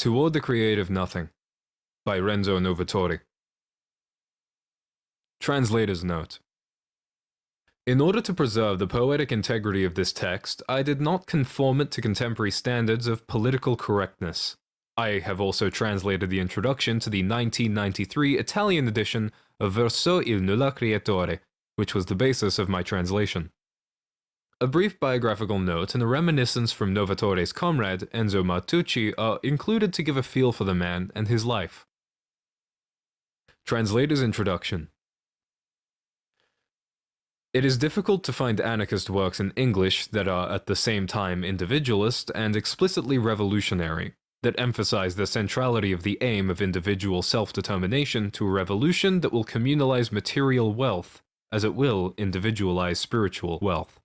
Toward the Creative Nothing by Renzo Novatore. Translator's note. In order to preserve the poetic integrity of this text, I did not conform it to contemporary standards of political correctness. I have also translated the introduction to the 1993 Italian edition of Verso il nulla creatore, which was the basis of my translation. A brief biographical note and a reminiscence from Novatore's comrade, Enzo Martucci, are included to give a feel for the man and his life. Translator's introduction. It is difficult to find anarchist works in English that are at the same time individualist and explicitly revolutionary, that emphasize the centrality of the aim of individual self-determination to a revolution that will communalize material wealth, as it will individualize spiritual wealth.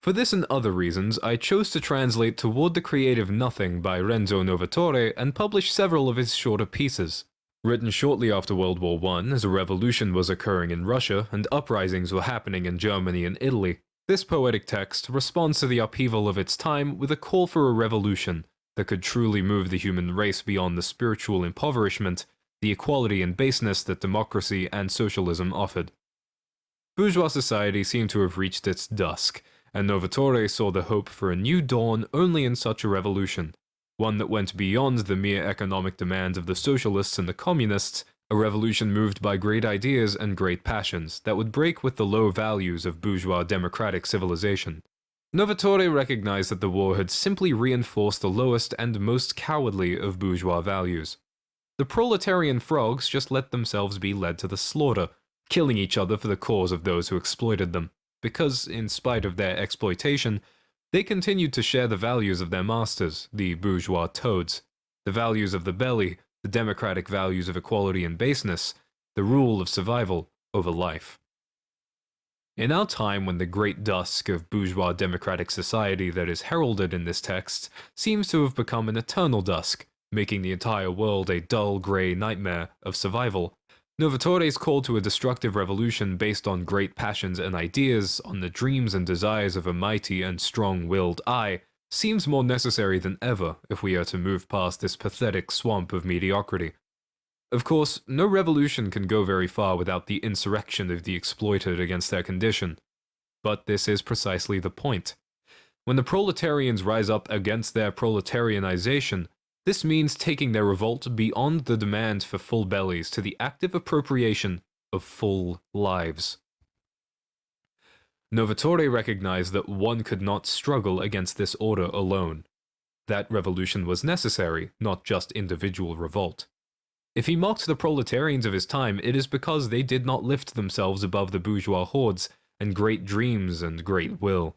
For this and other reasons, I chose to translate Toward the Creative Nothing by Renzo Novatore and publish several of his shorter pieces. Written shortly after World War I, as a revolution was occurring in Russia and uprisings were happening in Germany and Italy, this poetic text responds to the upheaval of its time with a call for a revolution that could truly move the human race beyond the spiritual impoverishment, the equality and baseness that democracy and socialism offered. Bourgeois society seemed to have reached its dusk, and Novatore saw the hope for a new dawn only in such a revolution, one that went beyond the mere economic demands of the socialists and the communists, a revolution moved by great ideas and great passions that would break with the low values of bourgeois democratic civilization. Novatore recognized that the war had simply reinforced the lowest and most cowardly of bourgeois values. The proletarian frogs just let themselves be led to the slaughter, killing each other for the cause of those who exploited them, because, in spite of their exploitation, they continued to share the values of their masters, the bourgeois toads, the values of the belly, the democratic values of equality and baseness, the rule of survival over life. In our time when the great dusk of bourgeois democratic society that is heralded in this text seems to have become an eternal dusk, making the entire world a dull grey nightmare of survival, Novatore's call to a destructive revolution based on great passions and ideas, on the dreams and desires of a mighty and strong-willed I, seems more necessary than ever if we are to move past this pathetic swamp of mediocrity. Of course, no revolution can go very far without the insurrection of the exploited against their condition. But this is precisely the point. When the proletarians rise up against their proletarianization, this means taking their revolt beyond the demand for full bellies to the active appropriation of full lives. Novatore recognized that one could not struggle against this order alone. That revolution was necessary, not just individual revolt. If he mocked the proletarians of his time, it is because they did not lift themselves above the bourgeois hordes and great dreams and great will.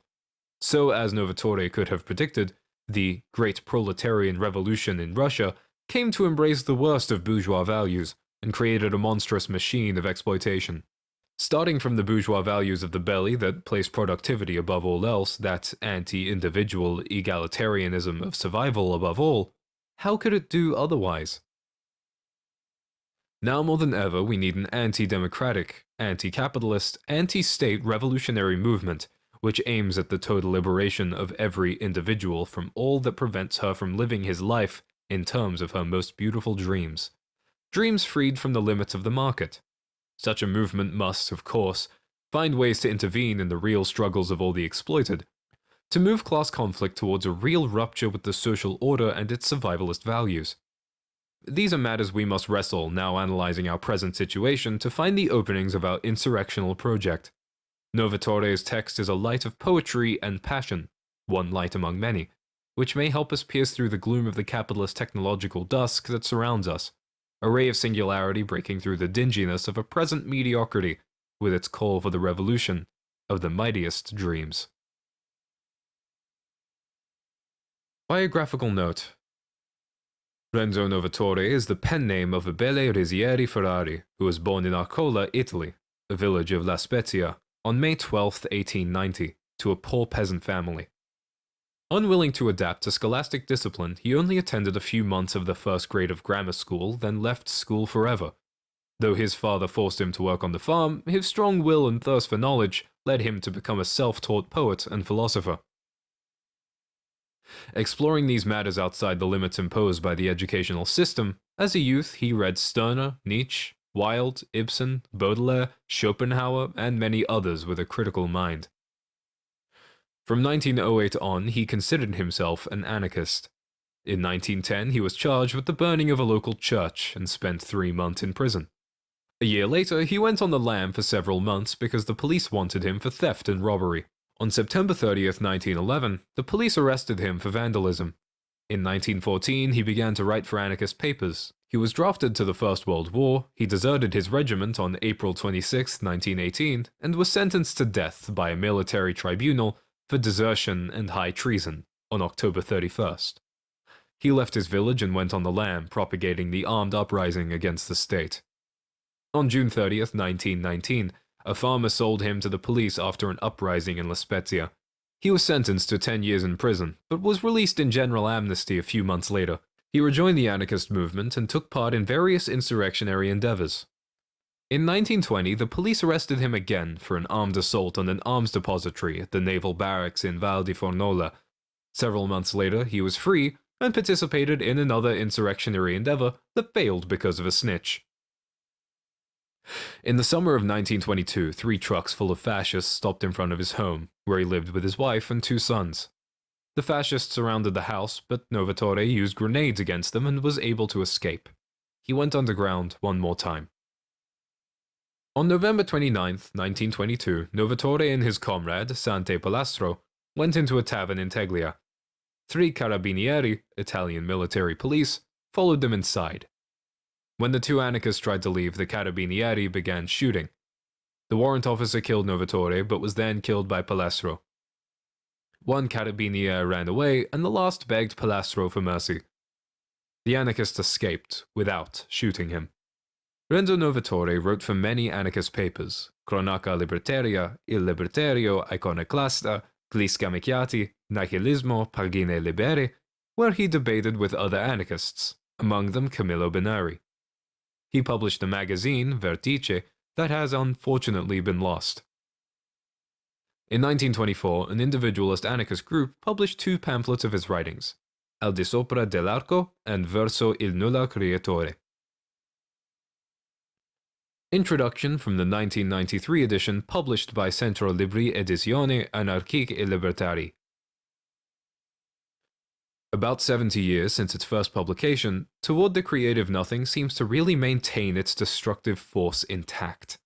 So, as Novatore could have predicted, the Great Proletarian Revolution in Russia came to embrace the worst of bourgeois values and created a monstrous machine of exploitation. Starting from the bourgeois values of the belly that place productivity above all else, that anti-individual egalitarianism of survival above all, how could it do otherwise? Now more than ever, we need an anti-democratic, anti-capitalist, anti-state revolutionary movement which aims at the total liberation of every individual from all that prevents her from living his life in terms of her most beautiful dreams. Dreams freed from the limits of the market. Such a movement must, of course, find ways to intervene in the real struggles of all the exploited, to move class conflict towards a real rupture with the social order and its survivalist values. These are matters we must wrestle now analyzing our present situation to find the openings of our insurrectional project. Novatore's text is a light of poetry and passion, one light among many, which may help us pierce through the gloom of the capitalist technological dusk that surrounds us, a ray of singularity breaking through the dinginess of a present mediocrity with its call for the revolution of the mightiest dreams. Biographical note. Renzo Novatore is the pen name of Abele Rizzieri Ferrari, who was born in Arcola, Italy, a village of La Spezia, on May 12, 1890, to a poor peasant family. Unwilling to adapt to scholastic discipline, he only attended a few months of the first grade of grammar school, then left school forever. Though his father forced him to work on the farm, his strong will and thirst for knowledge led him to become a self-taught poet and philosopher. Exploring these matters outside the limits imposed by the educational system, as a youth he read Stirner, Nietzsche, Wilde, Ibsen, Baudelaire, Schopenhauer, and many others with a critical mind. From 1908 on, he considered himself an anarchist. In 1910, he was charged with the burning of a local church and spent 3 months in prison. A year later, he went on the lam for several months because the police wanted him for theft and robbery. On September 30th, 1911, the police arrested him for vandalism. In 1914, he began to write for anarchist papers. He was drafted to the First World War, he deserted his regiment on April 26, 1918, and was sentenced to death by a military tribunal for desertion and high treason on October 31st. He left his village and went on the lam, propagating the armed uprising against the state. On June 30th, 1919, a farmer sold him to the police after an uprising in La Spezia. He was sentenced to 10 years in prison, but was released in general amnesty a few months later. He rejoined the anarchist movement and took part in various insurrectionary endeavors. In 1920, the police arrested him again for an armed assault on an arms depository at the naval barracks in Val di Fornola. Several months later, he was free and participated in another insurrectionary endeavor that failed because of a snitch. In the summer of 1922, 3 trucks full of fascists stopped in front of his home, where he lived with his wife and 2 sons. The fascists surrounded the house, but Novatore used grenades against them and was able to escape. He went underground one more time. On November 29, 1922, Novatore and his comrade, Sante Palastro, went into a tavern in Teglia. 3 carabinieri, Italian military police, followed them inside. When the 2 anarchists tried to leave, the carabinieri began shooting. The warrant officer killed Novatore, but was then killed by Palastro. 1 carabiniere ran away, and the last begged Palastro for mercy. The anarchist escaped, without shooting him. Renzo Novatore wrote for many anarchist papers: Cronaca Libertaria, Il Libertario, Iconoclasta, Gli Scamicchiati, Nihilismo, Pagine Libere, where he debated with other anarchists, among them Camillo Benari. He published a magazine, Vertice, that has unfortunately been lost. In 1924, an individualist anarchist group published 2 pamphlets of his writings, Al di sopra dell'arco and Verso il nulla creatore. Introduction from the 1993 edition published by Centro Libri Edizione Anarchique et Libertarie. About 70 years since its first publication, Toward the Creative Nothing seems to really maintain its destructive force intact.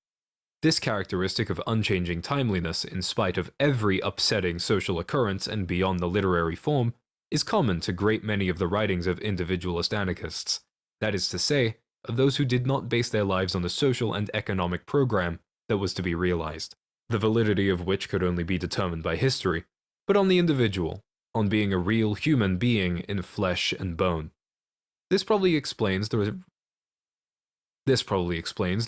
This characteristic of unchanging timeliness, in spite of every upsetting social occurrence and beyond the literary form, is common to great many of the writings of individualist anarchists, that is to say, of those who did not base their lives on the social and economic program that was to be realized, the validity of which could only be determined by history, but on the individual, on being a real human being in flesh and bone. This probably explains the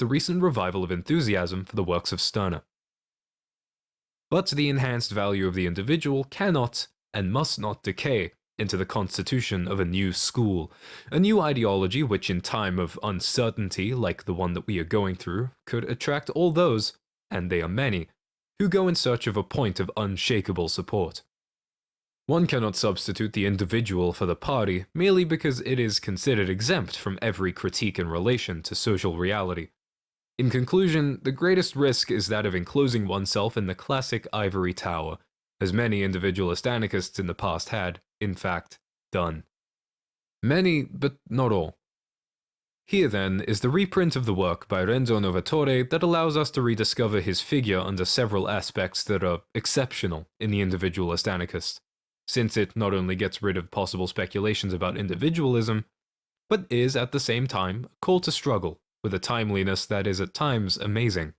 recent revival of enthusiasm for the works of Stirner. But the enhanced value of the individual cannot and must not decay into the constitution of a new school, a new ideology which in time of uncertainty like the one that we are going through could attract all those, and they are many, who go in search of a point of unshakable support. One cannot substitute the individual for the party merely because it is considered exempt from every critique in relation to social reality. In conclusion, the greatest risk is that of enclosing oneself in the classic ivory tower, as many individualist anarchists in the past had, in fact, done. Many, but not all. Here, then, is the reprint of the work by Renzo Novatore that allows us to rediscover his figure under several aspects that are exceptional in the individualist anarchist, since it not only gets rid of possible speculations about individualism, but is at the same time a call to struggle with a timeliness that is at times amazing.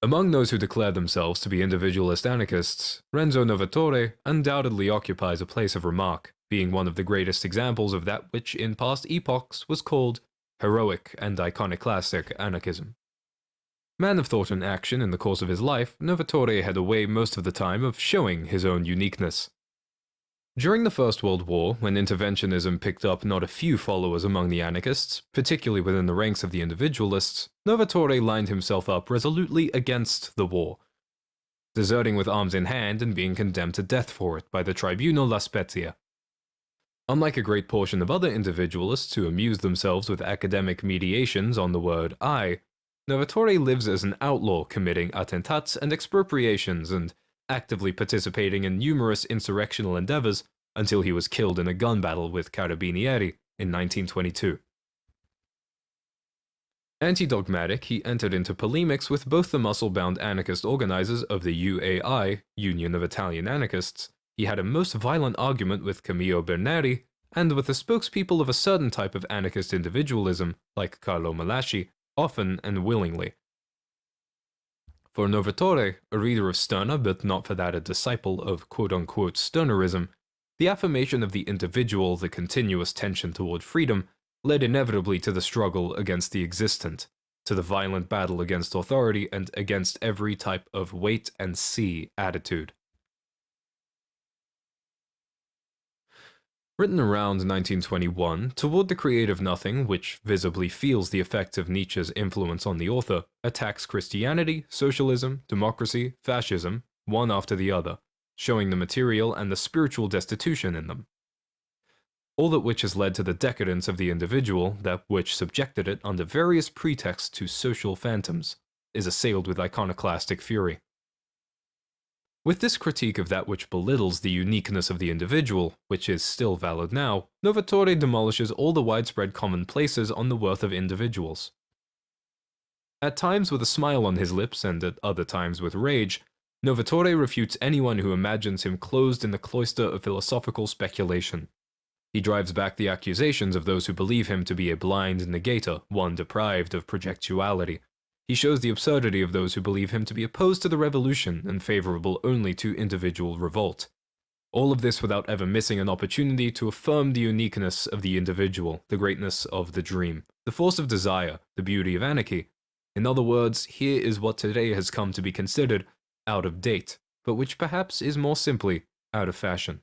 Among those who declare themselves to be individualist anarchists, Renzo Novatore undoubtedly occupies a place of remark, being one of the greatest examples of that which in past epochs was called heroic and iconoclastic anarchism. Man of thought and action in the course of his life, Novatore had a way most of the time of showing his own uniqueness. During the First World War, when interventionism picked up not a few followers among the anarchists, particularly within the ranks of the individualists, Novatore lined himself up resolutely against the war. deserting with arms in hand and being condemned to death for it by the Tribunal La Spezia. Unlike a great portion of other individualists who amuse themselves with academic mediations on the word I, Novatore lives as an outlaw committing attentats and expropriations and actively participating in numerous insurrectional endeavors until he was killed in a gun battle with Carabinieri in 1922. Anti-dogmatic, he entered into polemics with both the muscle-bound anarchist organizers of the UAI, Union of Italian Anarchists. He had a most violent argument with Camillo Berneri, and with the spokespeople of a certain type of anarchist individualism, like Carlo Malaschi, often and willingly. For Novatore, a reader of Stirner but not for that a disciple of quote-unquote Stirnerism, the affirmation of the individual, the continuous tension toward freedom, led inevitably to the struggle against the existent, to the violent battle against authority and against every type of wait-and-see attitude. Written around 1921, Toward the Creative Nothing, which visibly feels the effects of Nietzsche's influence on the author, attacks Christianity, socialism, democracy, fascism, one after the other, showing the material and the spiritual destitution in them. All that which has led to the decadence of the individual, that which subjected it under various pretexts to social phantoms, is assailed with iconoclastic fury. With this critique of that which belittles the uniqueness of the individual, which is still valid now, Novatore demolishes all the widespread commonplaces on the worth of individuals. At times with a smile on his lips and at other times with rage, Novatore refutes anyone who imagines him closed in the cloister of philosophical speculation. He drives back the accusations of those who believe him to be a blind negator, one deprived of projectuality. He shows the absurdity of those who believe him to be opposed to the revolution and favorable only to individual revolt. All of this without ever missing an opportunity to affirm the uniqueness of the individual, the greatness of the dream, the force of desire, the beauty of anarchy. In other words, here is what today has come to be considered out of date, but which perhaps is more simply out of fashion.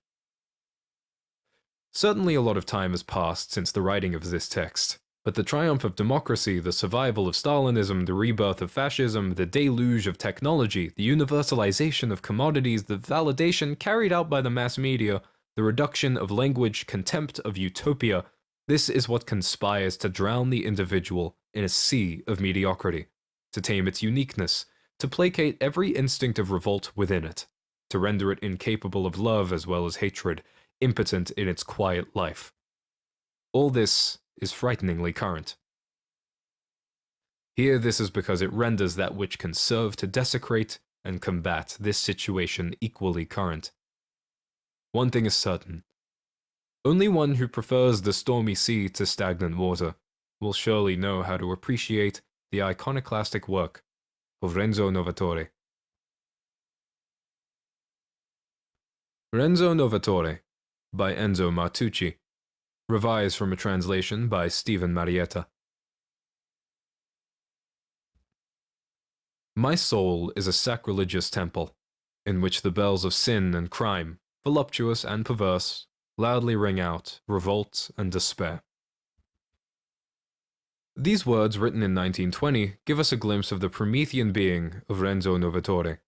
Certainly a lot of time has passed since the writing of this text, but the triumph of democracy, the survival of Stalinism, the rebirth of fascism, the deluge of technology, the universalization of commodities, the validation carried out by the mass media, the reduction of language, contempt of utopia, this is what conspires to drown the individual in a sea of mediocrity, to tame its uniqueness, to placate every instinct of revolt within it, to render it incapable of love as well as hatred, impotent in its quiet life. All this is frighteningly current. Here this is because it renders that which can serve to desecrate and combat this situation equally current. One thing is certain. Only one who prefers the stormy sea to stagnant water will surely know how to appreciate the iconoclastic work of Renzo Novatore. Renzo Novatore by Enzo Martucci, revised from a translation by Stephen Marietta. My soul is a sacrilegious temple, in which the bells of sin and crime, voluptuous and perverse, loudly ring out revolt and despair. These words, written in 1920, give us a glimpse of the Promethean being of Renzo Novatore.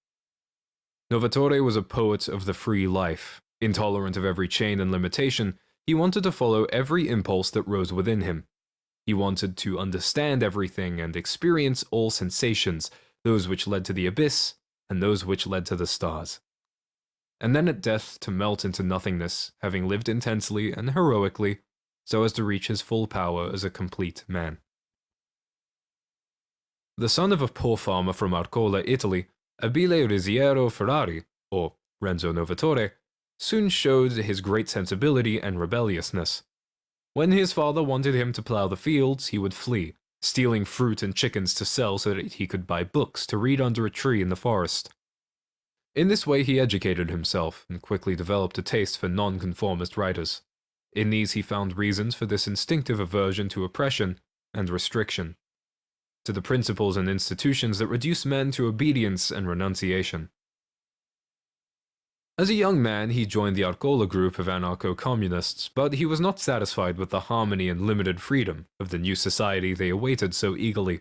Novatore was a poet of the free life. Intolerant of every chain and limitation, he wanted to follow every impulse that rose within him. He wanted to understand everything and experience all sensations, those which led to the abyss and those which led to the stars. And then at death to melt into nothingness, having lived intensely and heroically, so as to reach his full power as a complete man. The son of a poor farmer from Arcola, Italy, Abile Riziero Ferrari, or Renzo Novatore, soon showed his great sensibility and rebelliousness. When his father wanted him to plow the fields, he would flee, stealing fruit and chickens to sell so that he could buy books to read under a tree in the forest. In this way he educated himself, and quickly developed a taste for nonconformist writers. In these he found reasons for this instinctive aversion to oppression and restriction, to the principles and institutions that reduce men to obedience and renunciation. As a young man, he joined the Arcola group of anarcho-communists, but he was not satisfied with the harmony and limited freedom of the new society they awaited so eagerly.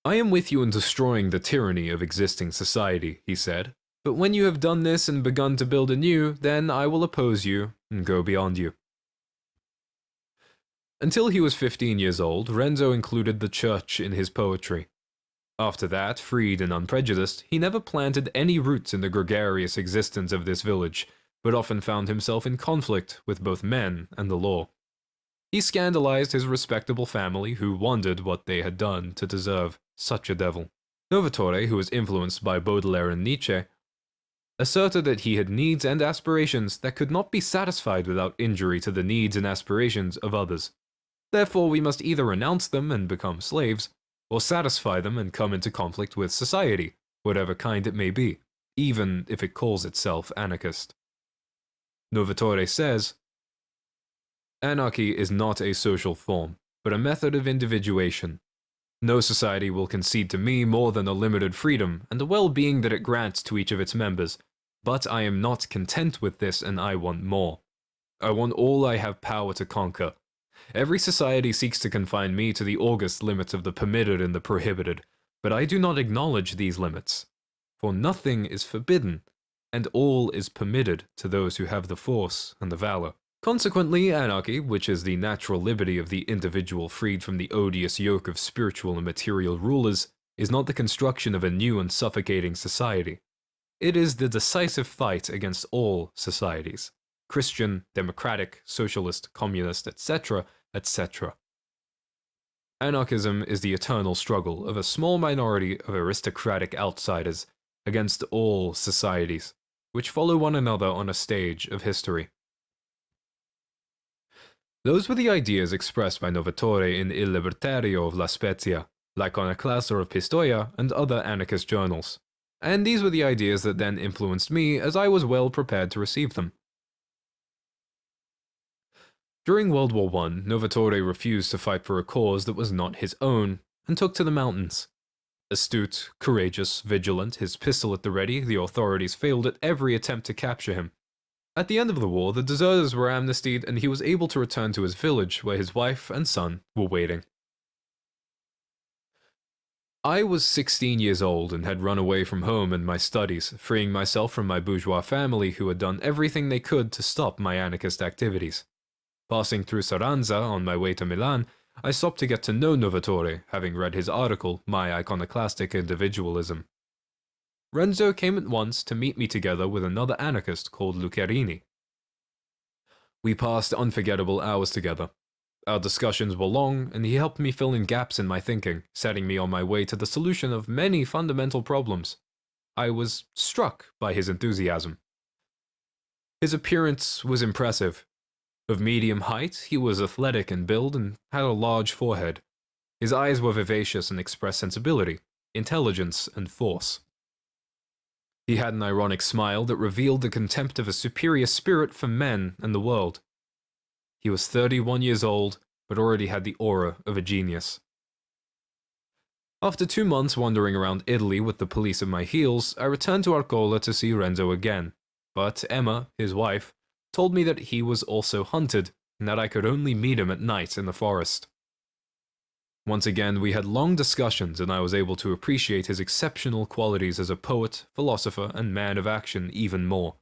I am with you in destroying the tyranny of existing society, he said, but when you have done this and begun to build anew, then I will oppose you and go beyond you. Until he was 15 years old, Renzo included the church in his poetry. After that, freed and unprejudiced, he never planted any roots in the gregarious existence of this village, but often found himself in conflict with both men and the law. He scandalized his respectable family, who wondered what they had done to deserve such a devil. Novatore, who was influenced by Baudelaire and Nietzsche, asserted that he had needs and aspirations that could not be satisfied without injury to the needs and aspirations of others. Therefore, we must either renounce them and become slaves, or satisfy them and come into conflict with society, whatever kind it may be, even if it calls itself anarchist. Novatore says, "Anarchy is not a social form, but a method of individuation. No society will concede to me more than the limited freedom and the well-being that it grants to each of its members, but I am not content with this and I want more. I want all I have power to conquer. Every society seeks to confine me to the august limits of the permitted and the prohibited, but I do not acknowledge these limits. For nothing is forbidden, and all is permitted to those who have the force and the valor. Consequently, anarchy, which is the natural liberty of the individual freed from the odious yoke of spiritual and material rulers, is not the construction of a new and suffocating society. It is the decisive fight against all societies. Christian, democratic, socialist, communist, etc., etc. Anarchism is the eternal struggle of a small minority of aristocratic outsiders against all societies, which follow one another on a stage of history." Those were the ideas expressed by Novatore in Il Libertario of La Spezia, l'Iconoclaster of Pistoia, and other anarchist journals. And these were the ideas that then influenced me, as I was well prepared to receive them. During World War I, Novatore refused to fight for a cause that was not his own, and took to the mountains. Astute, courageous, vigilant, his pistol at the ready, the authorities failed at every attempt to capture him. At the end of the war, the deserters were amnestied and he was able to return to his village where his wife and son were waiting. I was 16 years old and had run away from home and my studies, freeing myself from my bourgeois family who had done everything they could to stop my anarchist activities. Passing through Saranza on my way to Milan, I stopped to get to know Novatore, having read his article, My Iconoclastic Individualism. Renzo came at once to meet me together with another anarchist called Lucarini. We passed unforgettable hours together. Our discussions were long, and he helped me fill in gaps in my thinking, setting me on my way to the solution of many fundamental problems. I was struck by his enthusiasm. His appearance was impressive. Of medium height, he was athletic in build and had a large forehead. His eyes were vivacious and expressed sensibility, intelligence, and force. He had an ironic smile that revealed the contempt of a superior spirit for men and the world. He was 31 years old, but already had the aura of a genius. After 2 months wandering around Italy with the police at my heels, I returned to Arcola to see Renzo again. But Emma, his wife, told me that he was also hunted, and that I could only meet him at night in the forest. Once again, we had long discussions, and I was able to appreciate his exceptional qualities as a poet, philosopher, and man of action even more.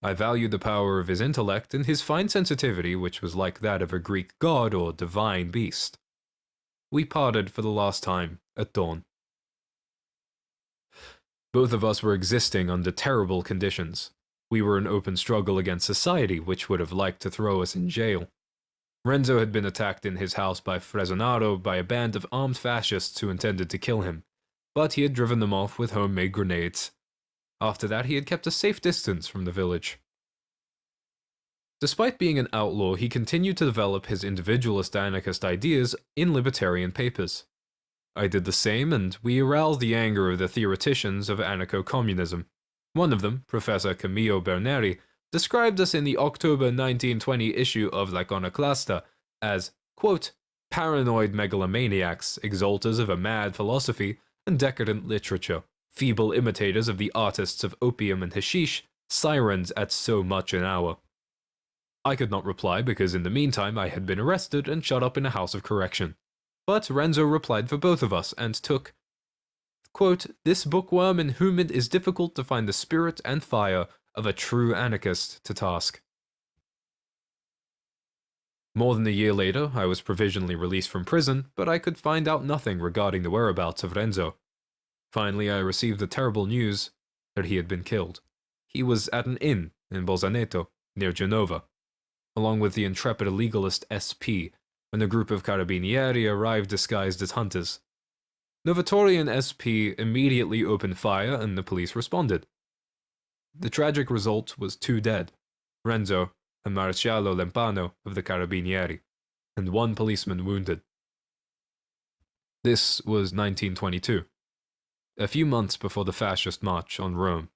I valued the power of his intellect and his fine sensitivity, which was like that of a Greek god or divine beast. We parted for the last time at dawn. Both of us were existing under terrible conditions. We were in open struggle against society, which would have liked to throw us in jail. Renzo had been attacked in his house by Frezonaro by a band of armed fascists who intended to kill him, but he had driven them off with homemade grenades. After that, he had kept a safe distance from the village. Despite being an outlaw, he continued to develop his individualist anarchist ideas in libertarian papers. I did the same, and we aroused the anger of the theoreticians of anarcho-communism. One of them, Professor Camillo Berneri, described us in the October 1920 issue of l'Iconoclasta as, quote, paranoid megalomaniacs, exalters of a mad philosophy and decadent literature, feeble imitators of the artists of opium and hashish, sirens at so much an hour. I could not reply because in the meantime I had been arrested and shut up in a house of correction. But Renzo replied for both of us and took, quote, "this bookworm in whom it is difficult to find the spirit and fire of a true anarchist to task." More than a year later, I was provisionally released from prison, but I could find out nothing regarding the whereabouts of Renzo. Finally, I received the terrible news that he had been killed. He was at an inn in Bolzaneto, near Genova, along with the intrepid legalist SP, when a group of carabinieri arrived disguised as hunters. Novatore and SP immediately opened fire and the police responded. The tragic result was 2 dead, Renzo and Maresciallo Lempano of the Carabinieri, and 1 policeman wounded. This was 1922, a few months before the fascist march on Rome.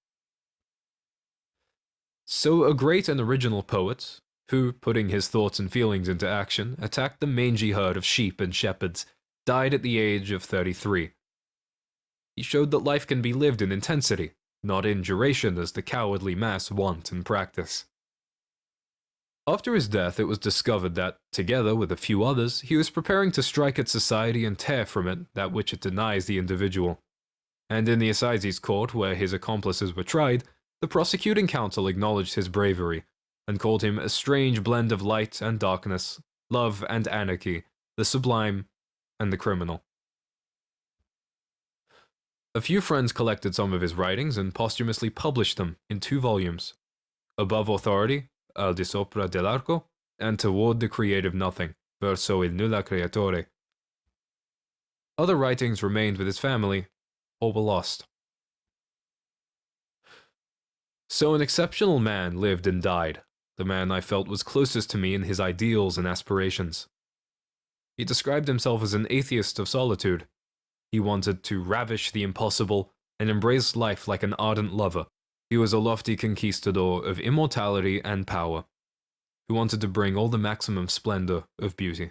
So a great and original poet, who, putting his thoughts and feelings into action, attacked the mangy herd of sheep and shepherds, died at the age of 33. He showed that life can be lived in intensity, not in duration as the cowardly mass want and practice. After his death, it was discovered that, together with a few others, he was preparing to strike at society and tear from it that which it denies the individual. And in the Assizes court, where his accomplices were tried, the prosecuting counsel acknowledged his bravery, and called him a strange blend of light and darkness, love and anarchy, the sublime and the criminal. A few friends collected some of his writings and posthumously published them in 2 volumes, Above Authority, Al di sopra dell'arco, and Toward the Creative Nothing, Verso il nulla creatore. Other writings remained with his family, or were lost. So an exceptional man lived and died, the man I felt was closest to me in his ideals and aspirations. He described himself as an atheist of solitude. He wanted to ravish the impossible and embrace life like an ardent lover. He was a lofty conquistador of immortality and power, who wanted to bring all the maximum splendor of beauty.